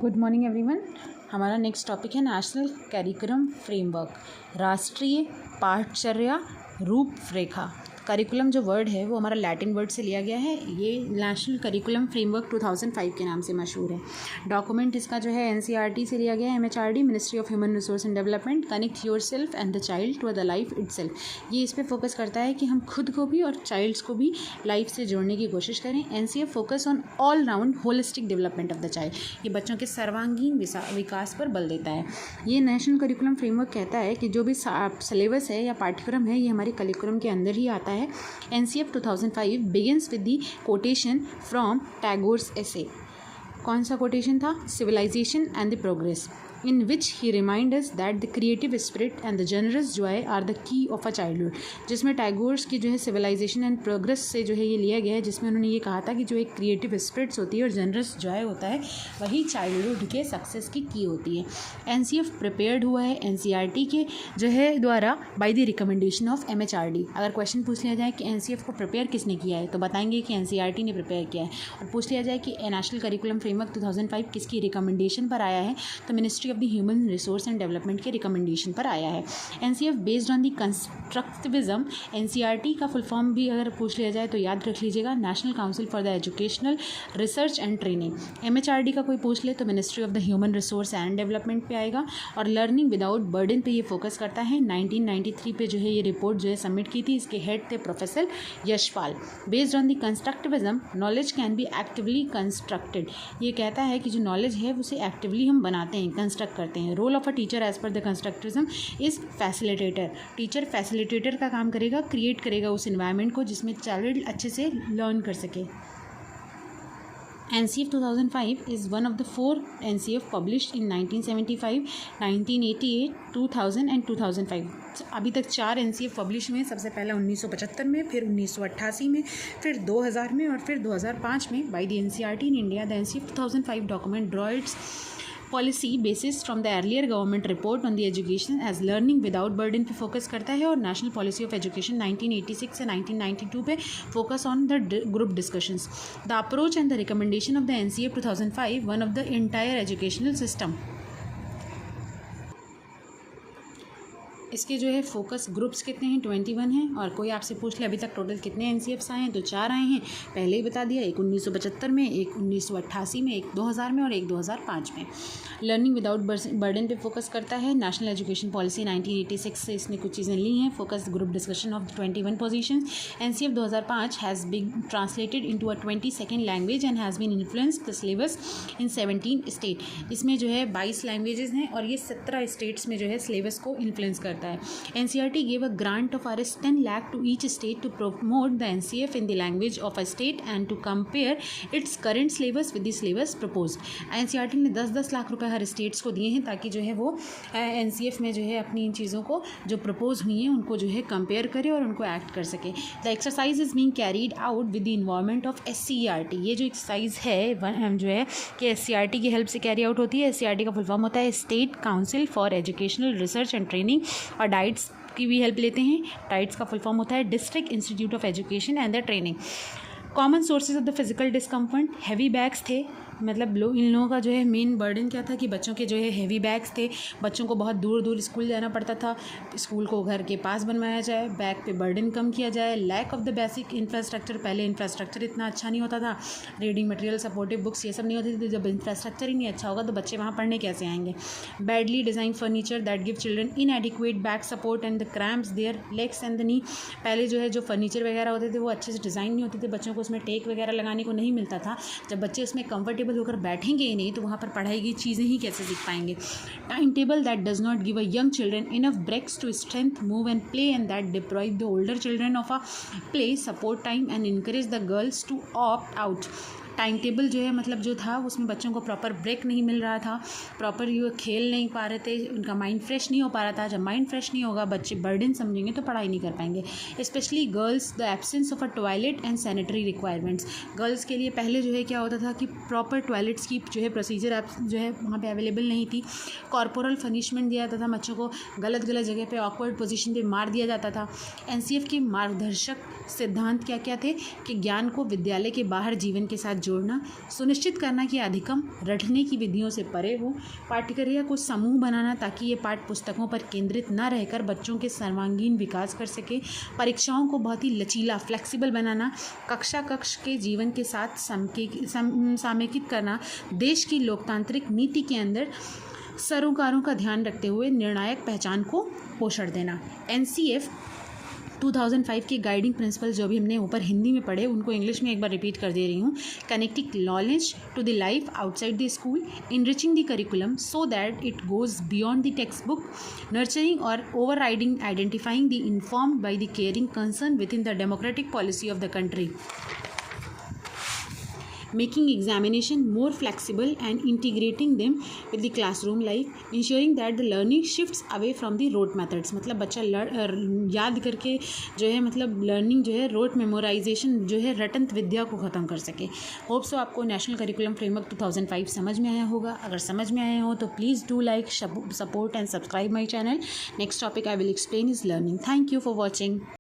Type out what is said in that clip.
Good morning everyone. हमारा next topic है national curriculum framework, राष्ट्रीय पाठचर्या रूपरेखा। करिकुलम जो वर्ड है वो हमारा लैटिन वर्ड से लिया गया है। ये नेशनल करिकुलम फ्रेमवर्क 2005 के नाम से मशहूर है। डॉक्यूमेंट इसका जो है NCERT से लिया गया है, MHRD ministry of human resource and development. Connect yourself and the child to the life itself. ये इस पर फोकस करता है कि हम खुद को भी और चाइल्ड्स को भी लाइफ से जोड़ने की कोशिश करें। NCF focus on all round holistic development of the child. ये बच्चों के सर्वांगीण विकास पर बल देता है। ये नेशनल करिकुलम फ्रेमवर्क कहता है कि जो भी सिलेबस है या पाठ्यक्रम है ये हमारे करिकुलम के अंदर ही आता है। NCF 2005 begins with the quotation from Tagore's essay। कौन सा कोटेशन था? Civilization and the progress, in which he reminds us that the creative spirit and the generous joy are the key of a childhood। जिसमें Tagore's की जो है civilisation and progress से जो है ये लिया गया है, जिसमें उन्होंने ये कहा था कि जो एक क्रिएटिव स्पिरिट्स होती है और जनरस जॉय होता है वही चाइल्डहुड के सक्सेस की होती है। NCF प्रिपेयर्ड हुआ है NCERT के जो है द्वारा by the recommendation of MHRD। अगर क्वेश्चन पूछ लिया जाए कि NCF को प्रिपेयर किसने किया है तो बताएंगे कि NCERT ने प्रिपेयर किया है। और पूछ लिया जाए कि नेशनल करिकुलम फ्रेमवर्क 2005 किसकी रिकमेंडेशन पर आया है तो ministry of the human resource and development के रिकमेंडेशन पर आया है। NCF based on the constructivism. NCERT का फुल फॉर्म भी अगर पूछ लिया जाए तो याद रख लीजिएगा, national council for the educational research and training. MHRD का कोई पूछ ले तो ministry of the human resource and development पे आएगा। और लर्निंग विदाउट बर्डन पे ये फोकस करता है। 1993 पे जो है ये रिपोर्ट जो है सबमिट की थी। इसके हेड थे professor Yashpal. Based on the constructivism, knowledge can be actively constructed. ये कहता है कि जो नॉलेज है उसे एक्टिवली हम बनाते हैं, कंस्ट्रक्ट करते हैं। Role of a teacher as per the constructivism is facilitator. Teacher facilitator का काम करेगा, क्रिएट करेगा उस एनवायरनमेंट को जिसमें चाइल्ड अच्छे से लर्न कर सके। NCF 2005 is one of the 4 NCF published in 1975, 1988, 2000 and 2005। अभी तक 4 NCF पब्लिश हुए हैं। सबसे पहले 1975 में, फिर 1988 में, फिर 2000 में और फिर 2005 में by the NCERT in India। The NCF 2005 document draw its policy basis from the earlier government report on the education as learning without burden पे फोकस करता है। और नेशनल पॉलिसी ऑफ एजुकेशन 1986 से 1992 पे focus on the group discussions. The approach and the recommendation of the NCF 2005 one of the entire educational system. इसके जो है focus groups कितने हैं? 21 हैं। और कोई आपसे पूछ ले अभी तक टोटल कितने NCFs आए हैं तो 4 आए हैं। पहले ही बता दिया, एक 1975 में, एक 1988 में, एक 2000 में और एक 2005 में। लर्निंग विदाउट बर्डन पे फोकस करता है। नेशनल एजुकेशन पॉलिसी 1986 से इसने कुछ चीज़ें ली हैं। Focus group discussion of 21 positions. NCF 2005 has been translated into a 22nd language and has been influenced the syllabus in 17 state. इसमें जो है 22 लैंग्वेजेस हैं और ये 17 स्टेट्स में जो है सिलेबस को इन्फ्लुएंस करता है। NCERT gave a grant of Rs 10 lakh to each state to promote the NCF in the language of a state and to compare its current syllabus with the syllabus proposed। NCERT ने 10-10 लाख रुपए हर states को दिए हैं ताकि जो है वो NCF में जो है अपनी इन चीज़ों को जो प्रपोज हुई हैं उनको जो है कंपेयर करे और उनको एक्ट कर सके। The exercise is being carried out with the involvement of SCERT। ये जो एक्सरसाइज है जो है कि SCERT की हेल्प से कैरी आउट होती है। SCERT का फुल फॉर्म होता है state council for educational research and training. और डाइट्स की भी हेल्प लेते हैं। डाइट्स का फुल फॉर्म होता है district institute of education and the training. Common sources of the physical discomfort, heavy bags थे। मतलब इन लोगों का जो है मेन बर्डन क्या था कि बच्चों के जो है हैवी बैग्स थे। बच्चों को बहुत दूर दूर स्कूल जाना पड़ता था। स्कूल को घर के पास बनवाया जाए, बैग पे बर्डन कम किया जाए। Lack of the basic infrastructure, पहले इंफ्रास्ट्रक्चर इतना अच्छा नहीं होता था। रीडिंग मटेरियल, सपोर्टिव बुक्स ये सब नहीं होती थी। जब इंफ्रास्ट्रक्चर ही नहीं अच्छा होगा तो बच्चे वहाँ पढ़ने कैसे आएंगे। Badly design furniture that give children इनएडिक्वेट back support and the cramps there legs and the knee. पहले जो है जो फर्नीचर वगैरह होते थे वो अच्छे से डिज़ाइन नहीं होते थे, बच्चों को उसमें टेक वगैरह लगाने को नहीं मिलता था। जब बच्चे उसमें कंफर्टेबल होकर बैठेंगे ही नहीं तो वहाँ पर पढ़ाई की चीज़ें ही कैसे सीख पाएंगे। Time table that does not give a young children enough breaks to strength move and play and that deprive the older children of a play support time and encourage the girls to opt out. Time table जो है मतलब जो था उसमें बच्चों को proper break नहीं मिल रहा था, प्रॉपर ये खेल नहीं पा रहे थे, उनका माइंड फ्रेश नहीं हो पा रहा था। जब माइंड फ्रेश नहीं होगा बच्चे बर्डन समझेंगे तो पढ़ाई नहीं कर पाएंगे। Specially girls, the absence of a toilet and sanitary requirements. Girls के लिए पहले जो है क्या होता था कि प्रॉपर टॉयलेट्स की जो है प्रोसीजर जो है वहाँ पे अवेलेबल नहीं थी। कॉर्पोरल पनिशमेंट दिया जाता था, बच्चों को गलत गलत जगह पे ऑकवर्ड पोजीशन पे मार दिया जाता था। NCF के मार्गदर्शक सिद्धांत क्या क्या थे कि ज्ञान को विद्यालय के बाहर जीवन के साथ जोड़ना, सुनिश्चित करना कि अधिगम रटने की विधियों से परे हो, पाठ्यक्रिया को समूह बनाना ताकि ये पाठ्य पुस्तकों पर केंद्रित न रहकर बच्चों के सर्वांगीण विकास कर सके, परीक्षाओं को बहुत ही लचीला फ्लेक्सिबल बनाना, कक्ष के जीवन के साथ सामेकित करना, देश की लोकतांत्रिक नीति के अंदर सरोकारों का ध्यान रखते हुए निर्णायक पहचान को पोषण देना। NCF 2005 के गाइडिंग प्रिंसिपल जो भी हमने ऊपर हिंदी में पढ़े उनको इंग्लिश में एक बार रिपीट कर दे रही हूँ। Connecting knowledge to the life outside the school, enriching the curriculum so that it goes beyond the textbook, nurturing और overriding identifying the informed by the caring concern with in the democratic policy of the country, making examination more flexible and integrating them with the classroom life, ensuring that the learning shifts away from the rote methods। मतलब बच्चा याद करके जो है मतलब learning जो है road memorisation जो है रटंत विद्या को ख़त्म कर सके। होप सो आपको नेशनल करिकुलम फ्रेमवर्क 2005 समझ में आया होगा। अगर समझ में आया हो तो please do like, support and subscribe my channel. Next topic I will explain is learning. Thank you for watching.